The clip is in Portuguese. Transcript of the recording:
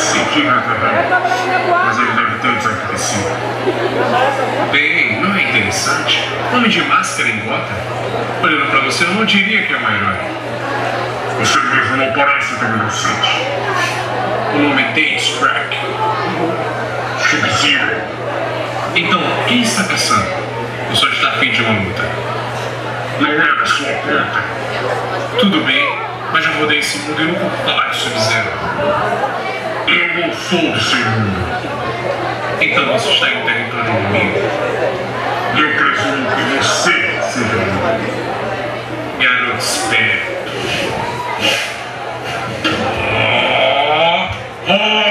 sentido também. Mas ele deve ter desaparecido. Bem, não é interessante? Homem de máscara em Gotham? Olhando pra você, eu não diria que é um herói. Você mesmo não parece tão inocente. O nome é Dave Crack. Sub-Zero. Então, quem está caçando? Ou só está afim de uma luta? Não é da sua conta. Tudo bem, mas já rodei esse mundo e não vou falar de Sub-Zero. Eu não sou desse mundo. Então você está em território inimigo. Eu presumo que você seja inimigo. Garoto esperto. Oh!